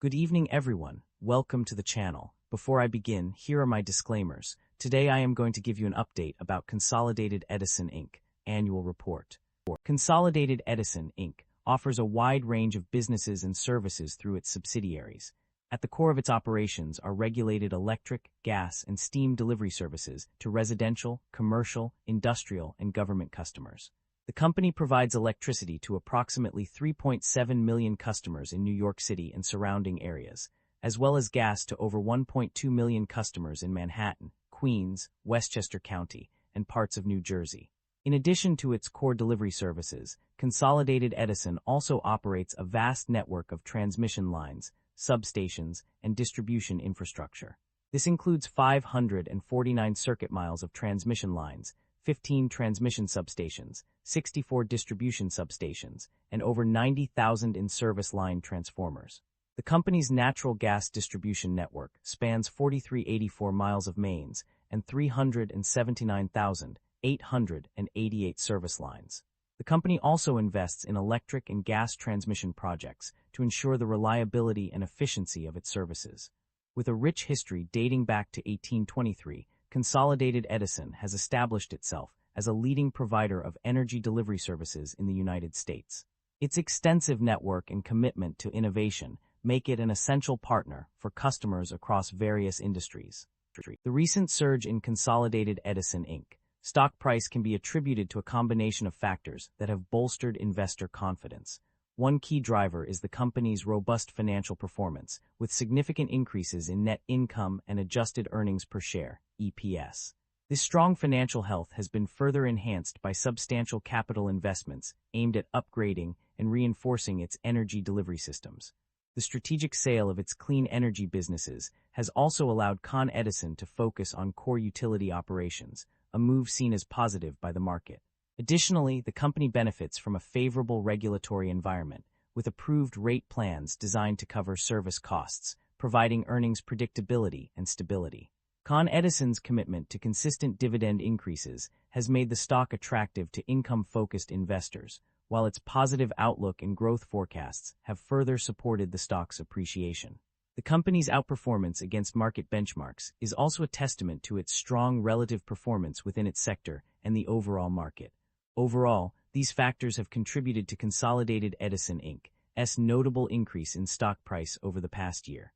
Good evening, everyone. Welcome to the channel. Before I begin, here are my disclaimers. Today I am going to give you an update about Consolidated Edison Inc. Annual Report. Consolidated Edison Inc. offers a wide range of businesses and services through its subsidiaries. At the core of its operations are regulated electric, gas, and steam delivery services to residential, commercial, industrial, and government customers. The company provides electricity to approximately 3.7 million customers in New York City and surrounding areas, as well as gas to over 1.2 million customers in Manhattan, Queens, Westchester County, and parts of New Jersey. In addition to its core delivery services, Consolidated Edison also operates a vast network of transmission lines, substations, and distribution infrastructure. This includes 549 circuit miles of transmission lines, 15 transmission substations, 64 distribution substations, and over 90,000 in-service line transformers. The company's natural gas distribution network spans 4,384 miles of mains and 379,888 service lines. The company also invests in electric and gas transmission projects to ensure the reliability and efficiency of its services. With a rich history dating back to 1823, Consolidated Edison has established itself as a leading provider of energy delivery services in the United States. Its extensive network and commitment to innovation make it an essential partner for customers across various industries. The recent surge in Consolidated Edison Inc. stock price can be attributed to a combination of factors that have bolstered investor confidence. One key driver is the company's robust financial performance, with significant increases in net income and adjusted earnings per share, EPS. This strong financial health has been further enhanced by substantial capital investments aimed at upgrading and reinforcing its energy delivery systems. The strategic sale of its clean energy businesses has also allowed Con Edison to focus on core utility operations, a move seen as positive by the market. Additionally, the company benefits from a favorable regulatory environment, with approved rate plans designed to cover service costs, providing earnings predictability and stability. Con Edison's commitment to consistent dividend increases has made the stock attractive to income-focused investors, while its positive outlook and growth forecasts have further supported the stock's appreciation. The company's outperformance against market benchmarks is also a testament to its strong relative performance within its sector and the overall market. Overall, these factors have contributed to Consolidated Edison Inc.'s notable increase in stock price over the past year.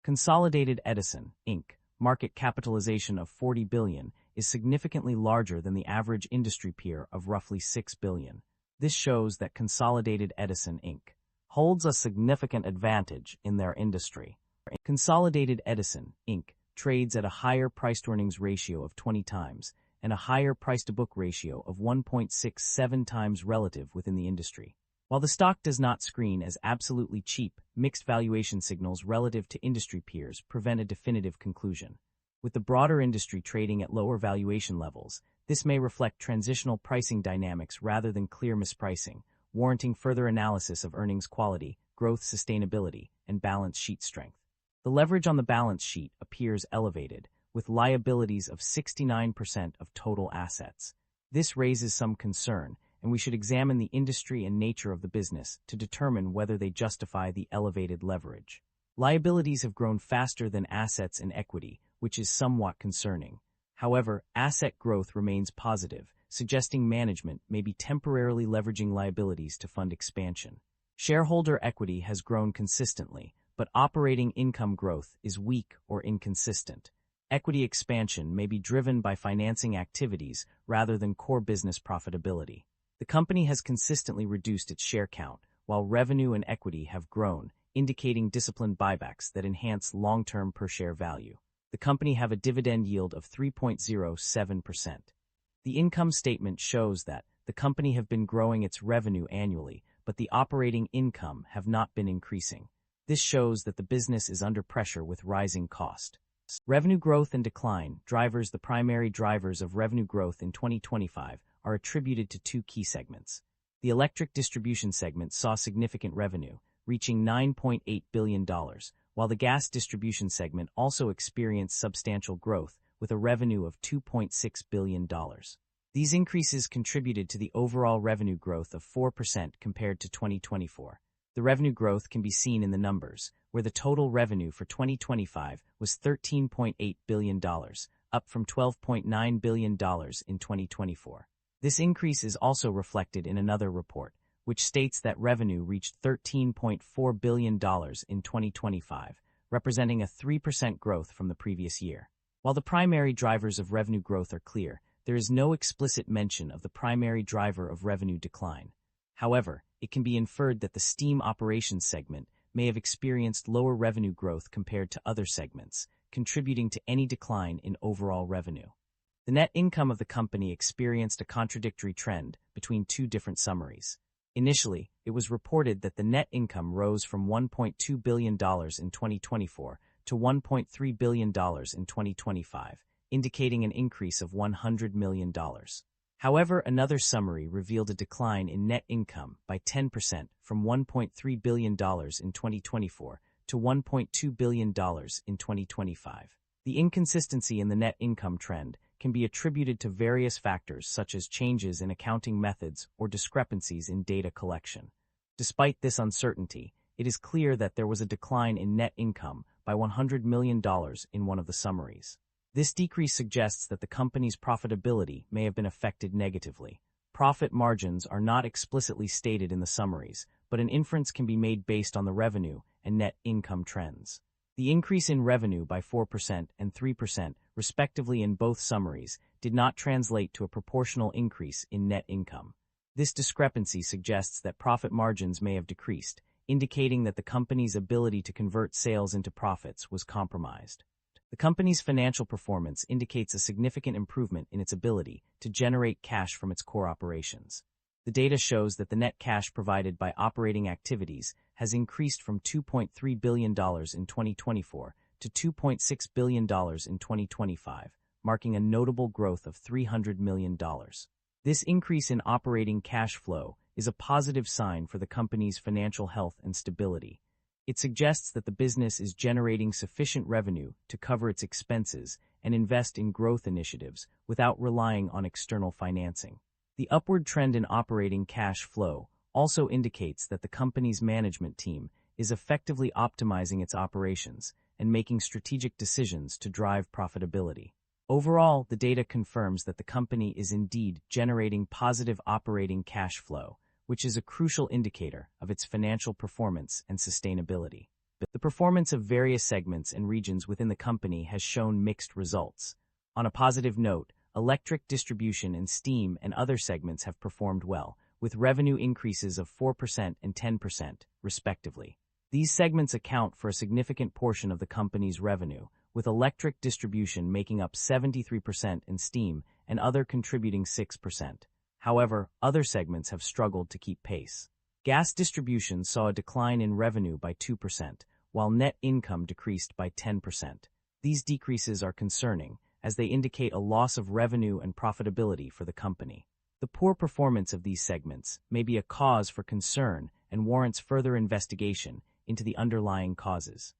Consolidated Edison Inc. market capitalization of $40 billion is significantly larger than the average industry peer of roughly $6 billion. This shows that Consolidated Edison Inc. holds a significant advantage in their industry. Consolidated Edison Inc. trades at a higher price-to-earnings ratio of 20 times and a higher price-to-book ratio of 1.67 times relative within the industry. While the stock does not screen as absolutely cheap, mixed valuation signals relative to industry peers prevent a definitive conclusion. With the broader industry trading at lower valuation levels, this may reflect transitional pricing dynamics rather than clear mispricing, warranting further analysis of earnings quality, growth sustainability, and balance sheet strength. The leverage on the balance sheet appears elevated, with liabilities of 69% of total assets. This raises some concern, and we should examine the industry and nature of the business to determine whether they justify the elevated leverage. Liabilities have grown faster than assets and equity, which is somewhat concerning. However, asset growth remains positive, suggesting management may be temporarily leveraging liabilities to fund expansion. Shareholder equity has grown consistently, but operating income growth is weak or inconsistent. Equity expansion may be driven by financing activities rather than core business profitability. The company has consistently reduced its share count, while revenue and equity have grown, indicating disciplined buybacks that enhance long-term per-share value. The company have a dividend yield of 3.07%. The income statement shows that the company have been growing its revenue annually, but the operating income have not been increasing. This shows that the business is under pressure with rising cost. Revenue growth and decline drivers. The primary drivers of revenue growth in 2025 are attributed to two key segments. The electric distribution segment saw significant revenue, reaching $9.8 billion, while the gas distribution segment also experienced substantial growth, with a revenue of $2.6 billion. These increases contributed to the overall revenue growth of 4% compared to 2024. The revenue growth can be seen in the numbers, where the total revenue for 2025 was $13.8 billion, up from $12.9 billion in 2024. This increase is also reflected in another report, which states that revenue reached $13.4 billion in 2025, representing a 3% growth from the previous year. While the primary drivers of revenue growth are clear, there is no explicit mention of the primary driver of revenue decline. However, it can be inferred that the steam operations segment may have experienced lower revenue growth compared to other segments, contributing to any decline in overall revenue. The net income of the company experienced a contradictory trend between two different summaries. Initially, it was reported that the net income rose from $1.2 billion in 2024 to $1.3 billion in 2025, indicating an increase of $100 million. However, another summary revealed a decline in net income by 10% from $1.3 billion in 2024 to $1.2 billion in 2025. The inconsistency in the net income trend can be attributed to various factors such as changes in accounting methods or discrepancies in data collection. Despite this uncertainty, it is clear that there was a decline in net income by $100 million in one of the summaries. This decrease suggests that the company's profitability may have been affected negatively. Profit margins are not explicitly stated in the summaries, but an inference can be made based on the revenue and net income trends. The increase in revenue by 4% and 3%, respectively in both summaries, did not translate to a proportional increase in net income. This discrepancy suggests that profit margins may have decreased, indicating that the company's ability to convert sales into profits was compromised. The company's financial performance indicates a significant improvement in its ability to generate cash from its core operations. The data shows that the net cash provided by operating activities has increased from $2.3 billion in 2024 to $2.6 billion in 2025, marking a notable growth of $300 million. This increase in operating cash flow is a positive sign for the company's financial health and stability. It suggests that the business is generating sufficient revenue to cover its expenses and invest in growth initiatives without relying on external financing. The upward trend in operating cash flow also indicates that the company's management team is effectively optimizing its operations and making strategic decisions to drive profitability. Overall, the data confirms that the company is indeed generating positive operating cash flow, which is a crucial indicator of its financial performance and sustainability. The performance of various segments and regions within the company has shown mixed results. On a positive note, electric distribution and steam and other segments have performed well, with revenue increases of 4% and 10%, respectively. These segments account for a significant portion of the company's revenue, with electric distribution making up 73% and steam and other contributing 6%. However, other segments have struggled to keep pace. Gas distribution saw a decline in revenue by 2%, while net income decreased by 10%. These decreases are concerning, as they indicate a loss of revenue and profitability for the company. The poor performance of these segments may be a cause for concern and warrants further investigation into the underlying causes.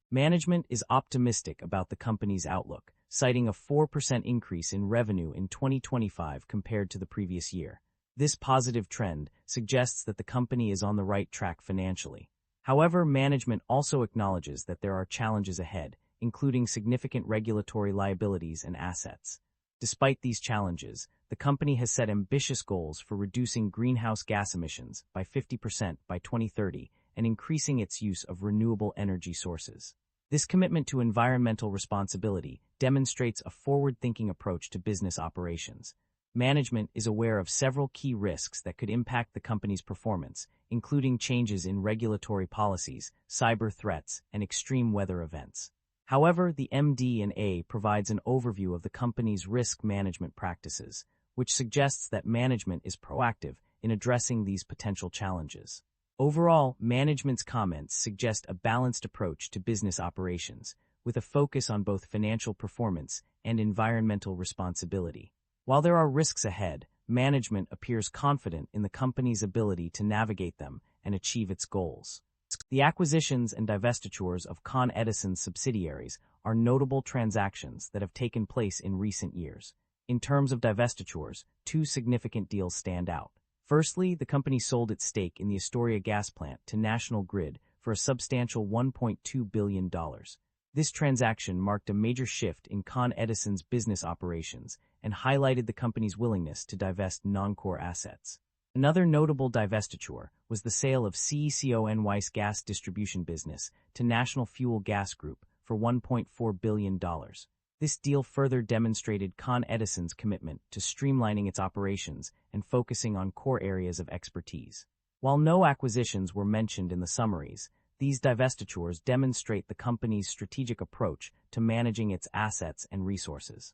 Management is optimistic about the company's outlook, citing a 4% increase in revenue in 2025 compared to the previous year. This positive trend suggests that the company is on the right track financially. However, management also acknowledges that there are challenges ahead, including significant regulatory liabilities and assets. Despite these challenges, the company has set ambitious goals for reducing greenhouse gas emissions by 50% by 2030 and increasing its use of renewable energy sources. This commitment to environmental responsibility demonstrates a forward-thinking approach to business operations. Management is aware of several key risks that could impact the company's performance, including changes in regulatory policies, cyber threats, and extreme weather events. However, the MD&A provides an overview of the company's risk management practices, which suggests that management is proactive in addressing these potential challenges. Overall, management's comments suggest a balanced approach to business operations, with a focus on both financial performance and environmental responsibility. While there are risks ahead, management appears confident in the company's ability to navigate them and achieve its goals. The acquisitions and divestitures of Con Edison's subsidiaries are notable transactions that have taken place in recent years. In terms of divestitures, two significant deals stand out. Firstly, the company sold its stake in the Astoria gas plant to National Grid for a substantial $1.2 billion. This transaction marked a major shift in Con Edison's business operations and highlighted the company's willingness to divest non-core assets. Another notable divestiture was the sale of CECONY's gas distribution business to National Fuel Gas Group for $1.4 billion. This deal further demonstrated Con Edison's commitment to streamlining its operations and focusing on core areas of expertise. While no acquisitions were mentioned in the summaries, these divestitures demonstrate the company's strategic approach to managing its assets and resources.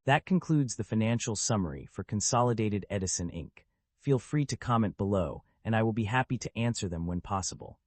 That concludes the financial summary for Consolidated Edison Inc. Feel free to comment below, and I will be happy to answer them when possible.